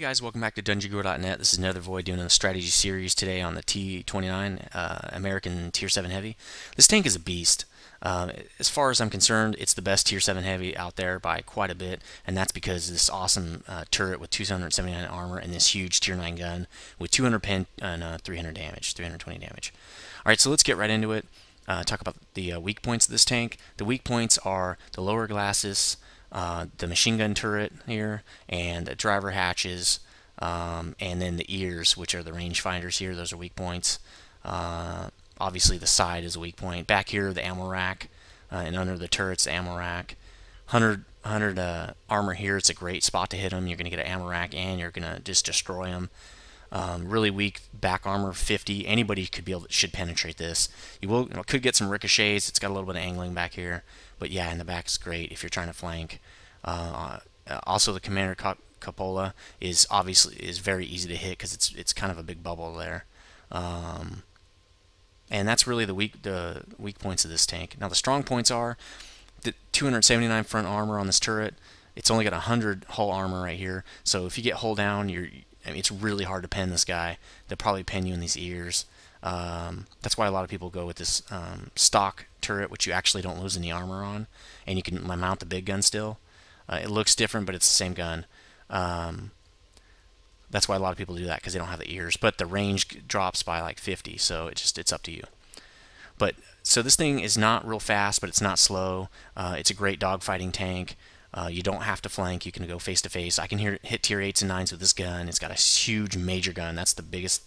Guys, welcome back to DungeonGrower.net. This is another Void doing a strategy series today on the T29 American Tier 7 Heavy. This tank is a beast. As far as I'm concerned, it's the best Tier 7 Heavy out there by quite a bit, and that's because of this awesome turret with 279 armor and this huge Tier 9 gun with 200 pen and 300 damage, 320 damage. Alright, so let's get right into it. Talk about the weak points of this tank. The weak points are the lower glasses, the machine gun turret here, and the driver hatches, and then the ears, which are the range finders here. Those are weak points. Obviously the side is a weak point. Back here, the ammo rack, and under the turrets, the ammo rack. 100 armor here. It's a great spot to hit them. You're going to get an ammo rack, and you're going to just destroy them. Really weak back armor, 50. Anybody should penetrate this. Could get some ricochets. It's got a little bit of angling back here, but yeah, in the back is great if you're trying to flank. Also, the commander cupola is very easy to hit because it's kind of a big bubble there. And that's really the weak points of this tank. Now the strong points are the 279 front armor on this turret. It's only got 100 hull armor right here. So if you get hull down, it's really hard to pen this guy. They'll probably pen you in these ears. That's why a lot of people go with this stock turret, which you actually don't lose any armor on, and you can mount the big gun still. It looks different, but it's the same gun. That's why a lot of people do that, because they don't have the ears. But the range drops by like 50, so it's up to you. But so this thing is not real fast, but it's not slow. It's a great dogfighting tank. You don't have to flank. You can go face to face. I can hit tier 8s and 9s with this gun. It's got a huge major gun. That's the biggest.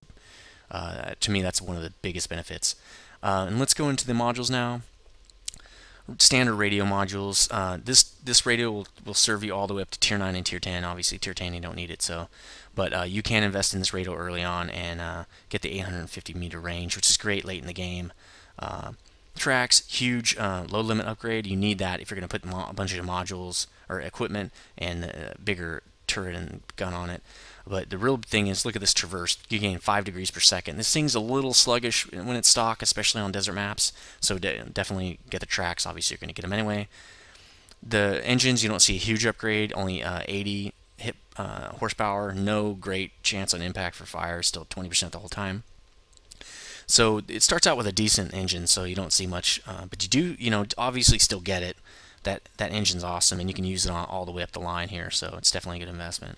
To me, that's one of the biggest benefits. And let's go into the modules now. Standard radio modules. This radio will serve you all the way up to tier 9 and tier 10. Obviously, tier 10 you don't need it. But you can invest in this radio early on and get the 850 meter range, which is great late in the game. Tracks, huge low limit upgrade. You need that if you're going to put a bunch of modules or equipment and a bigger turret and gun on it. But the real thing is, look at this traverse. You gain 5 degrees per second. This thing's a little sluggish when it's stock, especially on desert maps. So definitely get the tracks. Obviously, you're going to get them anyway. The engines, you don't see a huge upgrade. Only 80 hit horsepower. No great chance on impact for fire. Still 20% the whole time. So it starts out with a decent engine, so you don't see much. But you do, obviously still get it. That engine's awesome, and you can use it on all the way up the line here. So it's definitely a good investment.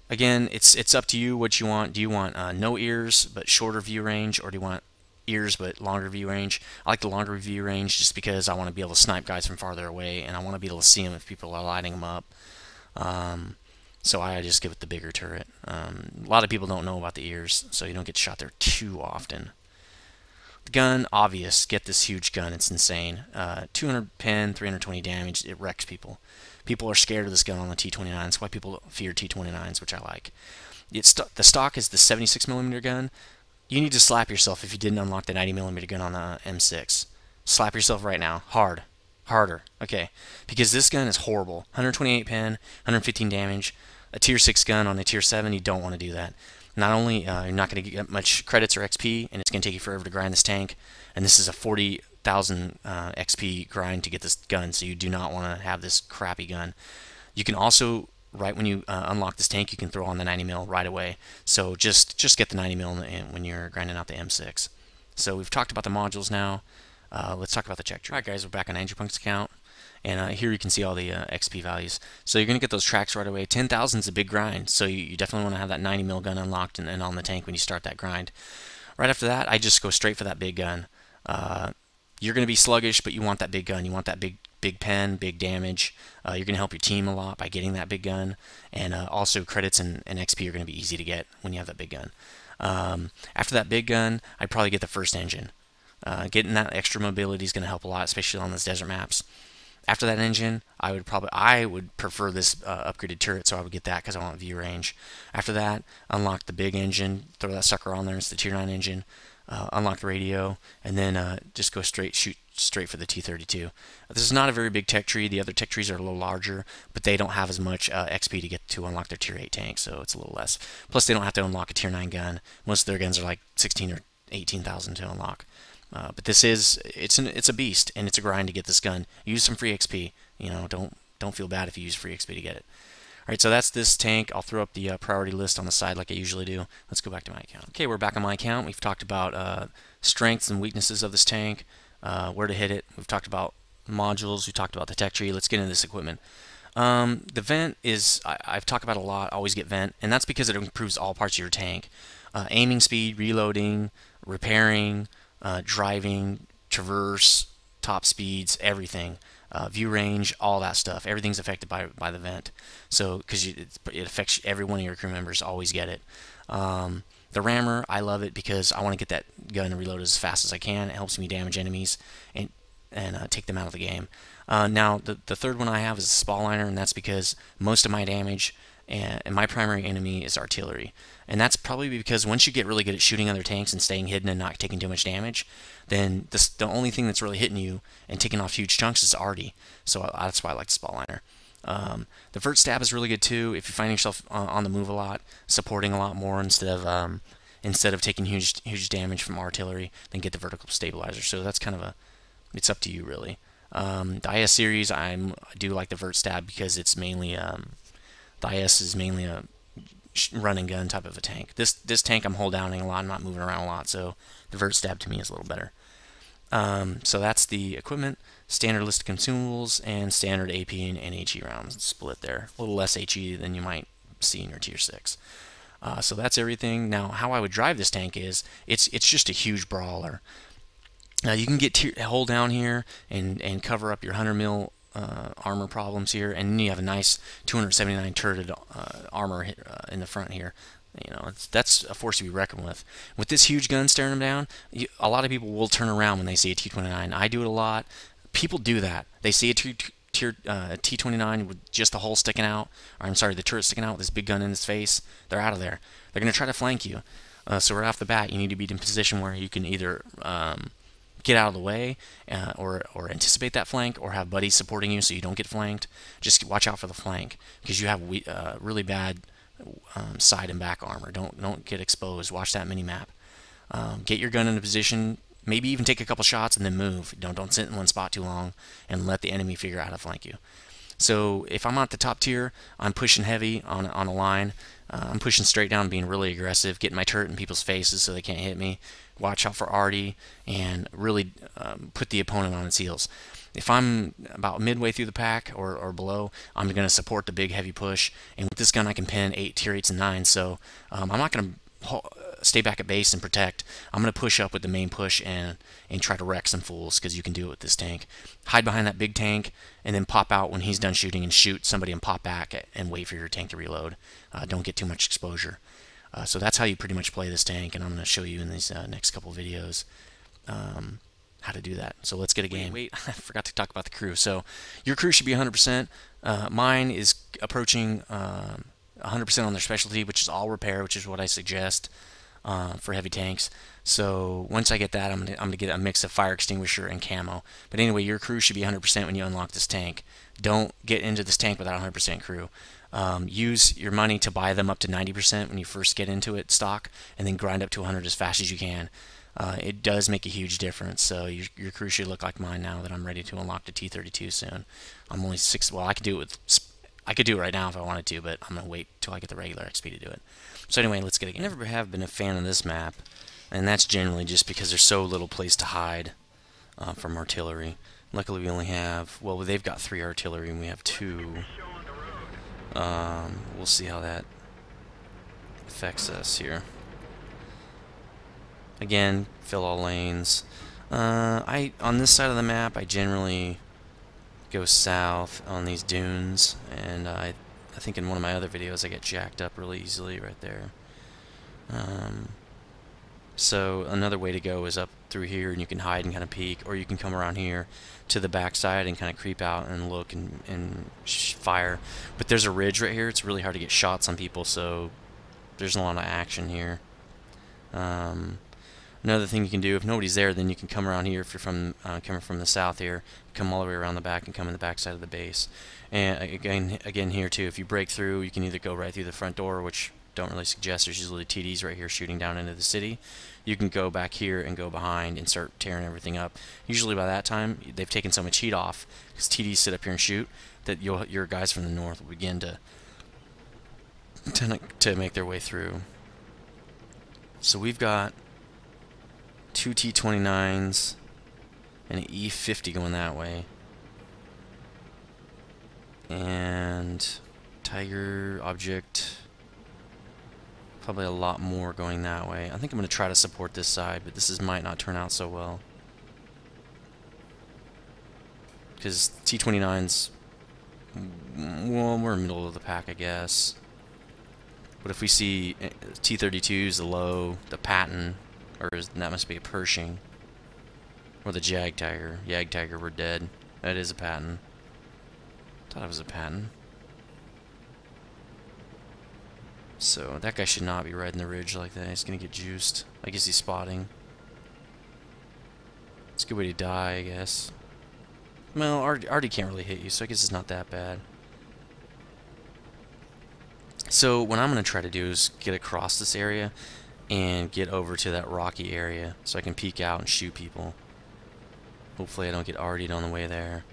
Again, it's up to you what you want. Do you want no ears but shorter view range, or do you want ears but longer view range? I like the longer view range just because I want to be able to snipe guys from farther away, and I want to be able to see them if people are lighting them up. So I just give it the bigger turret. A lot of people don't know about the ears, so you don't get shot there too often. The gun, obvious. Get this huge gun. It's insane. 200 pen, 320 damage. It wrecks people. People are scared of this gun on the T29. That's why people fear T29s, which I like. The stock is the 76mm gun. You need to slap yourself if you didn't unlock the 90mm gun on the M6. Slap yourself right now. Hard. Harder. Okay. Because this gun is horrible. 128 pen, 115 damage. A tier 6 gun on a tier 7, you don't want to do that. Not only you're not going to get much credits or XP, and it's going to take you forever to grind this tank, and this is a 40,000 XP grind to get this gun, so you do not want to have this crappy gun. You can also, right when you unlock this tank, you can throw on the 90mm right away. So just get the 90mm when you're grinding out the M6. So we've talked about the modules now. Let's talk about the check tree. Alright guys, we're back on AngelPunk's account. And here you can see all the XP values. So you're going to get those tracks right away. 10,000 is a big grind, so you definitely want to have that 90mm gun unlocked and on the tank when you start that grind. Right after that, I just go straight for that big gun. You're going to be sluggish, but you want that big gun. You want that big pen, big damage. You're going to help your team a lot by getting that big gun. And also credits and XP are going to be easy to get when you have that big gun. After that big gun, I'd probably get the first engine. Getting that extra mobility is going to help a lot, especially on those desert maps. After that engine, I would prefer this upgraded turret, so I would get that because I want view range. After that, unlock the big engine, throw that sucker on there. It's the tier 9 engine. Unlock the radio, and then just go shoot straight for the T32. This is not a very big tech tree. The other tech trees are a little larger, but they don't have as much XP to get to unlock their tier 8 tank, so it's a little less. Plus, they don't have to unlock a tier 9 gun. Most of their guns are like 16 or 18,000 to unlock. But this it's a beast, and it's a grind to get this gun. Use some free XP. Don't feel bad if you use free XP to get it. Alright, so that's this tank. I'll throw up the priority list on the side like I usually do. Let's go back to my account. Okay, we're back on my account. We've talked about strengths and weaknesses of this tank, where to hit it. We've talked about modules. We talked about the tech tree. Let's get into this equipment. The vent is, I've talked about a lot, always get vent, and that's because it improves all parts of your tank. Aiming speed, reloading, repairing, driving, traverse, top speeds, everything. View range, all that stuff. Everything's affected by the vent. So, because it affects every one of your crew members, always get it. The rammer, I love it because I want to get that gun reloaded as fast as I can. It helps me damage enemies and take them out of the game. Now, the third one I have is a spall liner, and that's because most of my damage and my primary enemy is artillery. And that's probably because once you get really good at shooting other tanks and staying hidden and not taking too much damage, then the only thing that's really hitting you and taking off huge chunks is arty. So that's why I like the spall liner. The vert stab is really good too if you find yourself on the move a lot, supporting a lot more instead of taking huge damage from artillery. Then get the vertical stabilizer. So that's kind of it's up to you really. The IS series, I do like the vert stab because it's mainly the IS is mainly a run and gun type of a tank. This tank I'm hold downing a lot, I'm not moving around a lot, so the vert stab to me is a little better. So that's the equipment, standard list of consumables, and standard AP and HE rounds split there. A little less HE than you might see in your tier 6. So that's everything. Now, how I would drive this tank is it's just a huge brawler. Now you can get hold down here and cover up your 100 mil armor problems here, and then you have a nice 279 turreted armor in the front here. You know, that's a force to be reckoned with. With this huge gun staring them down, a lot of people will turn around when they see a T29. I do it a lot. People do that. They see a T29 with just the hull sticking out, or I'm sorry, the turret sticking out with this big gun in its face. They're out of there. They're going to try to flank you. So right off the bat, you need to be in a position where you can either get out of the way or anticipate that flank, or have buddies supporting you so you don't get flanked. Just watch out for the flank because you have really bad side and back armor. Don't get exposed. Watch that mini map. Get your gun in a position. Maybe even take a couple shots and then move. Don't sit in one spot too long and let the enemy figure out how to flank you. So if I'm at the top tier, I'm pushing heavy on a line. I'm pushing straight down, being really aggressive, getting my turret in people's faces so they can't hit me. Watch out for arty and really put the opponent on its heels. If I'm about midway through the pack or below, I'm going to support the big heavy push. And with this gun, I can pin tier 8s and 9s. So I'm not going to stay back at base and protect. I'm going to push up with the main push and try to wreck some fools, because you can do it with this tank. Hide behind that big tank and then pop out when he's done shooting and shoot somebody and pop back and wait for your tank to reload. Don't get too much exposure. So that's how you pretty much play this tank, and I'm going to show you in these next couple videos how to do that. So let's get a game. Wait, I forgot to talk about the crew. So your crew should be 100%. Mine is approaching 100% on their specialty, which is all repair, which is what I suggest for heavy tanks. So once I get that, I'm gonna get a mix of fire extinguisher and camo. But anyway, your crew should be 100% when you unlock this tank. Don't get into this tank without 100% crew. Use your money to buy them up to 90% when you first get into it stock, and then grind up to 100 as fast as you can. It does make a huge difference. So your crew should look like mine now that I'm ready to unlock the T32 soon. I'm only 6. Well, I could do it right now if I wanted to, but I'm gonna wait till I get the regular XP to do it. So anyway, let's get a game. I never have been a fan of this map, and that's generally just because there's so little place to hide from artillery. Luckily, we only have, well, they've got 3 artillery and we have 2. We'll see how that affects us here. Again, fill all lanes. On this side of the map, I generally go south on these dunes, and I think in one of my other videos I get jacked up really easily right there. So another way to go is up through here, and you can hide and kind of peek, or you can come around here to the backside and kind of creep out and look and fire. But there's a ridge right here. It's really hard to get shots on people, so there's a lot of action here. Another thing you can do, if nobody's there, then you can come around here if you're from coming from the south here, come all the way around the back and come in the back side of the base. And again here too, if you break through, you can either go right through the front door, which don't really suggest. There's usually TDs right here shooting down into the city. You can go back here and go behind and start tearing everything up. Usually by that time, they've taken so much heat off, because TDs sit up here and shoot, that your guys from the north will begin to to make their way through. So we've got two T29s and an E50 going that way. And Tiger object, probably a lot more going that way. I think I'm going to try to support this side, but might not turn out so well. Because T29's, well, we're in the middle of the pack, I guess. But if we see T32's the low, the Patton, that must be a Pershing, or the Jag Tiger. Jag Tiger, we're dead. That is a Patton. Thought it was a Patton. So that guy should not be riding the ridge like that. He's gonna get juiced. I guess he's spotting. It's a good way to die, I guess. Well, Artie can't really hit you, so I guess it's not that bad. So what I'm going to try to do is get across this area and get over to that rocky area so I can peek out and shoot people. Hopefully I don't get Artied on the way there.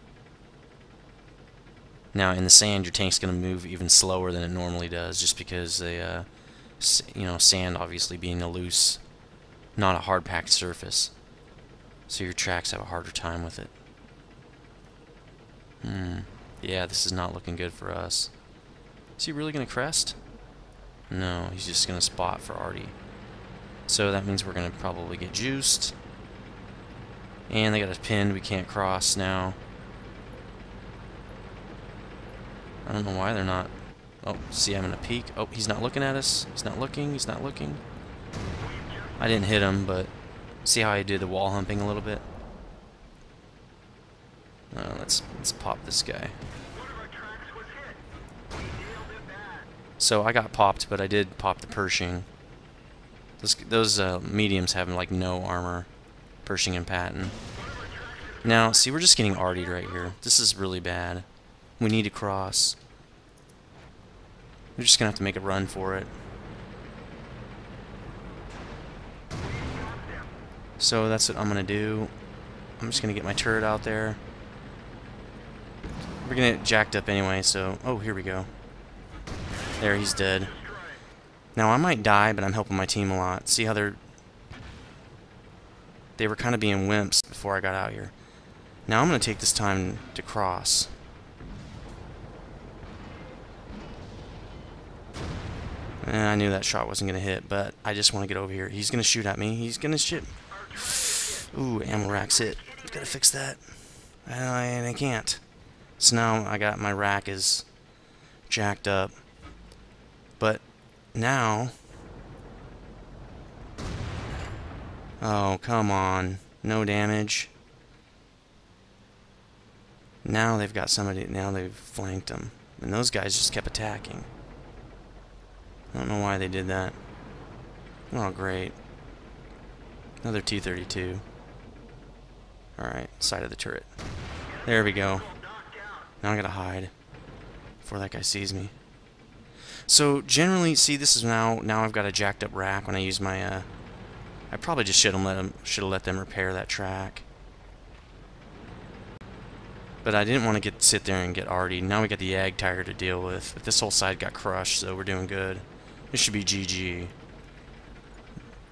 Now in the sand, your tank's going to move even slower than it normally does, just because the sand obviously being a loose, not a hard packed surface. So your tracks have a harder time with it. Yeah, this is not looking good for us. Is he really going to crest? No, he's just going to spot for Artie. So that means we're going to probably get juiced. And they got us pinned. We can't cross now. I don't know why they're not. Oh, see, I'm going to peek. Oh, he's not looking at us. He's not looking. He's not looking. I didn't hit him, but see how I did the wall humping a little bit? Let's pop this guy. So I got popped, but I did pop the Pershing. Those mediums have like no armor, Pershing and Patton. Now, see, we're just getting artied right here. This is really bad. We need to cross. We're just gonna have to make a run for it. So that's what I'm gonna do. I'm just gonna get my turret out there. We're gonna get jacked up anyway, so... Oh, here we go. There, he's dead. Now, I might die, but I'm helping my team a lot. See how they were kind of being wimps before I got out here. Now, I'm gonna take this time to cross. I knew that shot wasn't gonna hit, but I just want to get over here. He's gonna shoot at me. He's gonna shoot. Ooh, ammo rack's hit. Gotta fix that. And I can't. So now I got my rack is jacked up. But now... Oh, come on. No damage. Now they've got somebody... Now they've flanked them. And those guys just kept attacking. I don't know why they did that. Oh, great. Another T32. Alright, side of the turret. There we go. Now I gotta hide before that guy sees me. So generally, see, this is now I've got a jacked up rack when I use my I probably just should have let them repair that track. But I didn't want to sit there and get artied. Now we got the Jag Tiger to deal with. But this whole side got crushed, so we're doing good. This should be GG.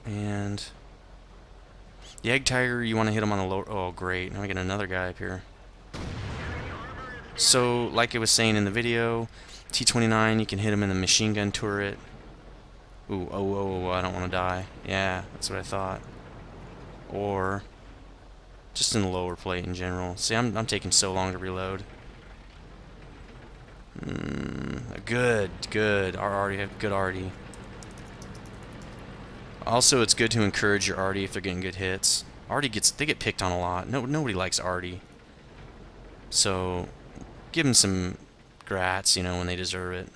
And the Jag Tiger, you want to hit him on the lower... Oh, great. Now I got another guy up here. So, like I was saying in the video, T29, you can hit him in the machine gun turret. Ooh, oh, I don't want to die. Yeah, that's what I thought. Or just in the lower plate in general. See, I'm taking so long to reload. Good. Our Artie, have good Artie. Also, it's good to encourage your Artie if they're getting good hits. Artie they get picked on a lot. Nobody likes Artie. So give them some grats, when they deserve it.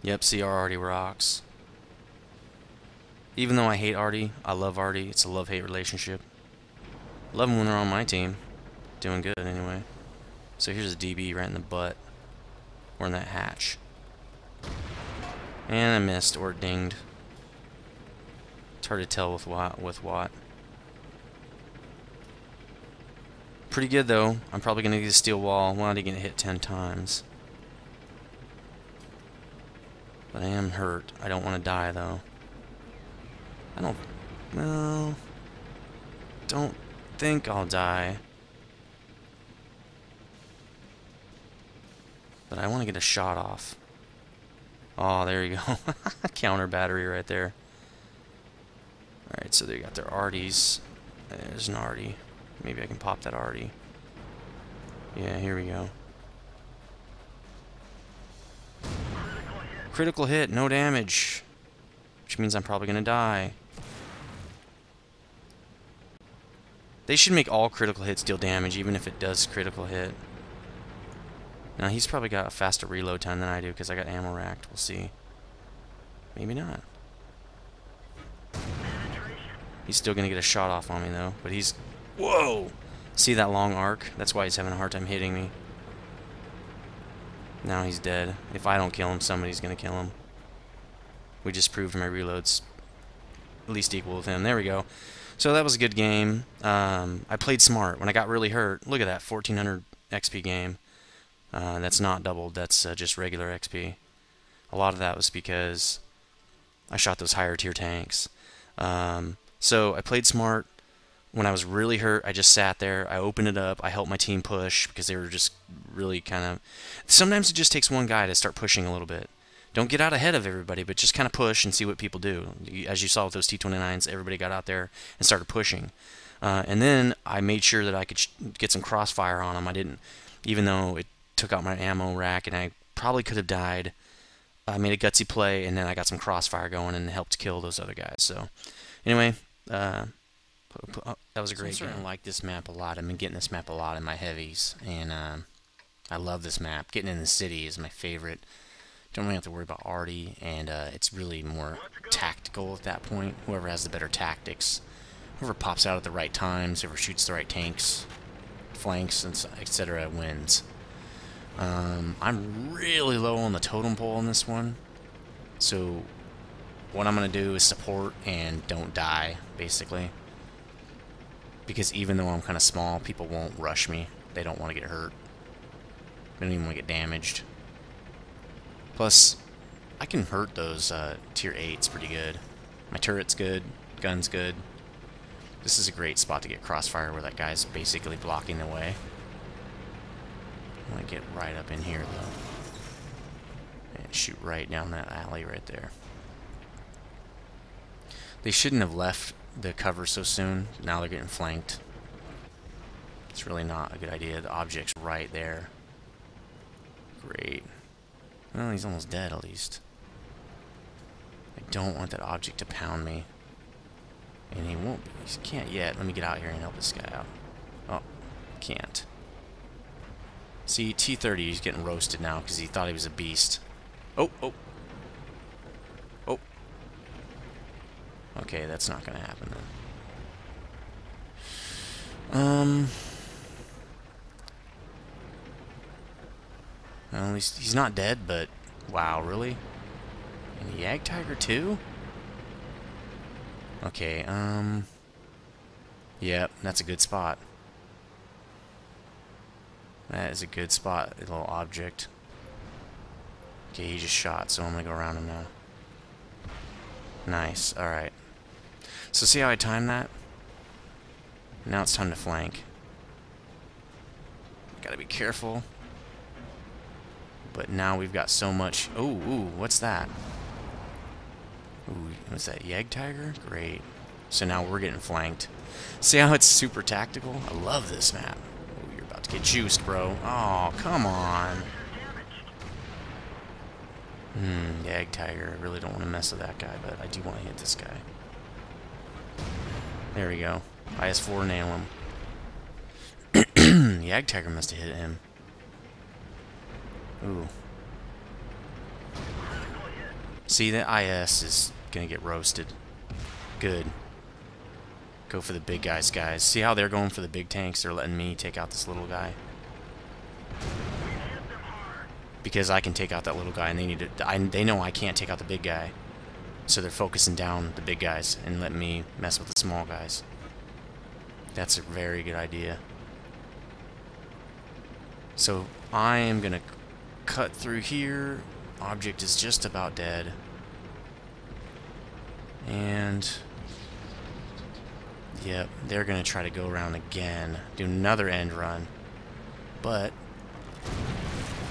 Yep, see, our Artie rocks. Even though I hate Artie, I love Artie. It's a love-hate relationship. Love them when they're on my team. Doing good, anyway. So here's a DB right in the butt. Or in that hatch. And I missed, or dinged. It's hard to tell with what. Pretty good, though. I'm probably going to get a steel wall. Well, I didn't get hit 10 times. But I am hurt. I don't want to die, though. Well, don't think I'll die. But I want to get a shot off. Oh, there you go. Counter battery right there. Alright, so they got their arties. There's an arty. Maybe I can pop that arty. Yeah, here we go. Critical hit, no damage. Which means I'm probably going to die. They should make all critical hits deal damage, even if it does critical hit. Now, he's probably got a faster reload time than I do, because I got ammo racked. We'll see. Maybe not. He's still going to get a shot off on me, though. But he's... Whoa! See that long arc? That's why he's having a hard time hitting me. Now he's dead. If I don't kill him, somebody's going to kill him. We just proved my reload's at least equal with him. There we go. So that was a good game. I played smart. When I got really hurt, look at that, 1400 XP game. That's not doubled. That's just regular XP. A lot of that was because I shot those higher tier tanks. So I played smart. When I was really hurt, I just sat there. I opened it up. I helped my team push because they were just really kind of... Sometimes it just takes one guy to start pushing a little bit. Don't get out ahead of everybody, but just kind of push and see what people do. As you saw with those T29s, everybody got out there and started pushing. And then I made sure that I could get some crossfire on them. I didn't, even though it took out my ammo rack and I probably could have died. I made a gutsy play, and then I got some crossfire going and helped kill those other guys. So, anyway, that was a great game. I like this map a lot. I've been getting this map a lot in my heavies, and I love this map. Getting in the city is my favorite. Don't really have to worry about arty, and it's really more tactical at that point. Whoever has the better tactics, whoever pops out at the right times, whoever shoots the right tanks, flanks, etc. wins. I'm really low on the totem pole in this one, so what I'm going to do is support and don't die, basically. Because even though I'm kind of small, people won't rush me. They don't want to get hurt. They don't even want to get damaged. Plus, I can hurt those tier 8s pretty good. My turret's good, gun's good. This is a great spot to get crossfire where that guy's basically blocking the way. I want to get right up in here, though. And shoot right down that alley right there. They shouldn't have left the cover so soon. Now they're getting flanked. It's really not a good idea. The object's right there. Great. Well, he's almost dead, at least. I don't want that object to pound me. And he won't be. He can't yet. Let me get out here and help this guy out. Oh, can't. See, T30, he's getting roasted now because he thought he was a beast. Oh, oh. Oh. Okay, that's not going to happen then. Well, at least he's not dead, but wow, really? And a Yag Tiger too? Okay, yep, that's a good spot. That is a good spot, a little object. Okay, he just shot, so I'm gonna go around him now. Nice, alright. So see how I timed that? Now it's time to flank. Gotta be careful. But now we've got so much... Ooh, what's that? Ooh, what's that, Yag Tiger? Great. So now we're getting flanked. See how it's super tactical? I love this map. Ooh, you're about to get juiced, bro. Oh, come on. Yag Tiger. I really don't want to mess with that guy, but I do want to hit this guy. There we go. IS-4 nail him. Yag Tiger must have hit him. Ooh. See, the IS is gonna get roasted. Good. Go for the big guys, guys. See how they're going for the big tanks? They're letting me take out this little guy. Because I can take out that little guy, and they need to. They know I can't take out the big guy, so they're focusing down the big guys and letting me mess with the small guys. That's a very good idea. So I am gonna cut through here, Object is just about dead. And yep, they're gonna try to go around again. Do another end run. But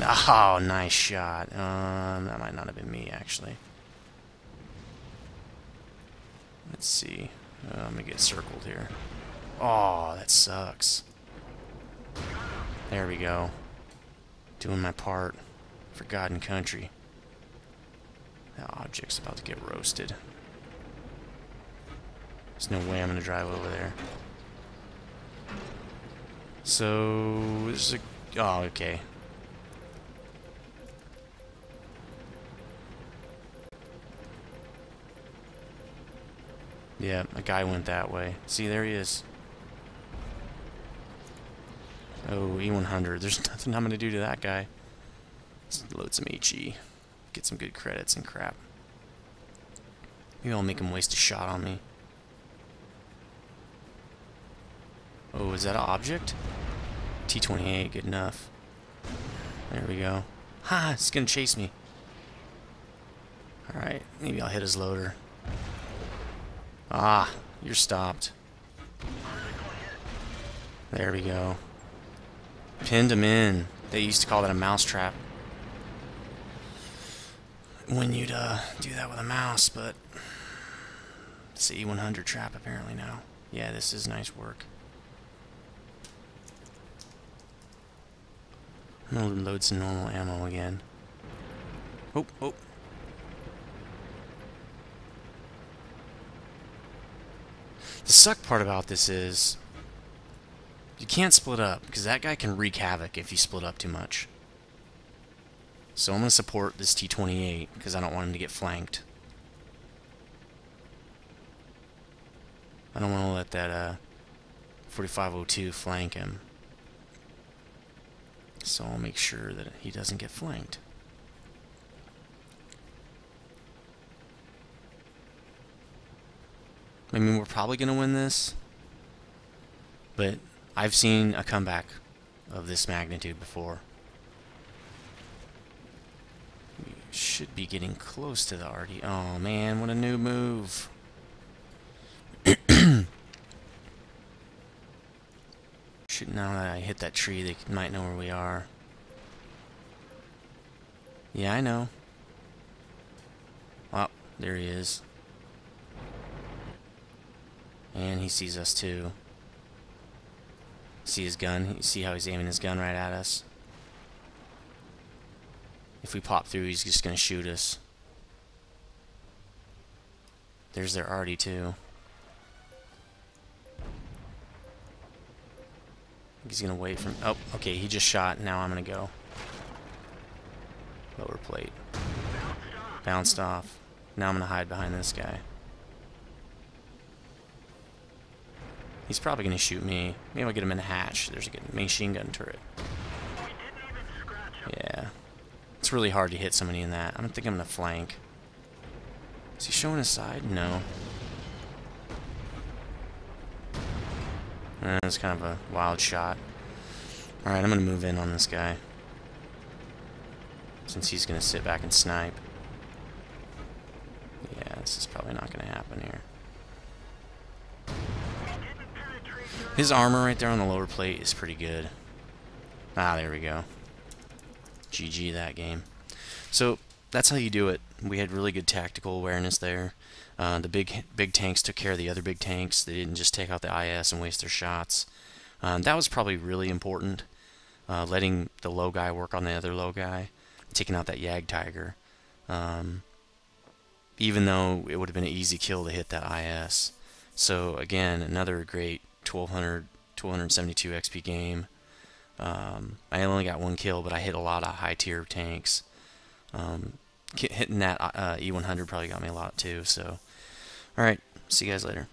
oh, nice shot. That might not have been me actually. Let's see. I'm gonna get circled here. Oh, that sucks. There we go. Doing my part for God and country. That object's about to get roasted. There's no way I'm gonna drive over there. So there's a oh, okay. Yeah, a guy went that way. See, there he is. Oh, E100. There's nothing I'm gonna do to that guy. Let's load some HE. Get some good credits and crap. Maybe I'll make him waste a shot on me. Oh, is that an object? T29, good enough. There we go. Ha! He's gonna chase me. Alright, maybe I'll hit his loader. Ah, you're stopped. There we go. Pinned him in. They used to call that a mouse trap. When you'd do that with a mouse, but it's the E100 trap apparently now. Yeah, this is nice work. I'm gonna load some normal ammo again. Oh, oh. The suck part about this is you can't split up, because that guy can wreak havoc if you split up too much. So I'm going to support this T28, because I don't want him to get flanked. I don't want to let that 4502 flank him. So I'll make sure that he doesn't get flanked. I mean, we're probably going to win this, but I've seen a comeback of this magnitude before. We should be getting close to the RD. Oh man, what a new move. Should, now that I hit that tree, they might know where we are. Yeah, I know. Oh, there he is. And he sees us too. See his gun? You see how he's aiming his gun right at us? If we pop through, he's just gonna shoot us. There's their arty too. He's gonna wait for. Oh, okay, he just shot. Now I'm gonna go. Lower plate. Bounced off. Now I'm gonna hide behind this guy. He's probably gonna shoot me. Maybe I'll get him in the hatch. There's a good machine gun turret. Yeah. It's really hard to hit somebody in that. I don't think I'm gonna flank. Is he showing his side? No. That's kind of a wild shot. Alright, I'm gonna move in on this guy, since he's gonna sit back and snipe. Yeah, this is probably not gonna happen here. His armor right there on the lower plate is pretty good. Ah, there we go. GG that game. So that's how you do it. We had really good tactical awareness there. The big tanks took care of the other big tanks. They didn't just take out the IS and waste their shots. That was probably really important. Letting the low guy work on the other low guy, taking out that Yag Tiger. Even though it would have been an easy kill to hit that IS. So again, another great 1272 XP game. I only got one kill, but I hit a lot of high tier tanks. Hitting that E100 probably got me a lot too. So, all right, see you guys later.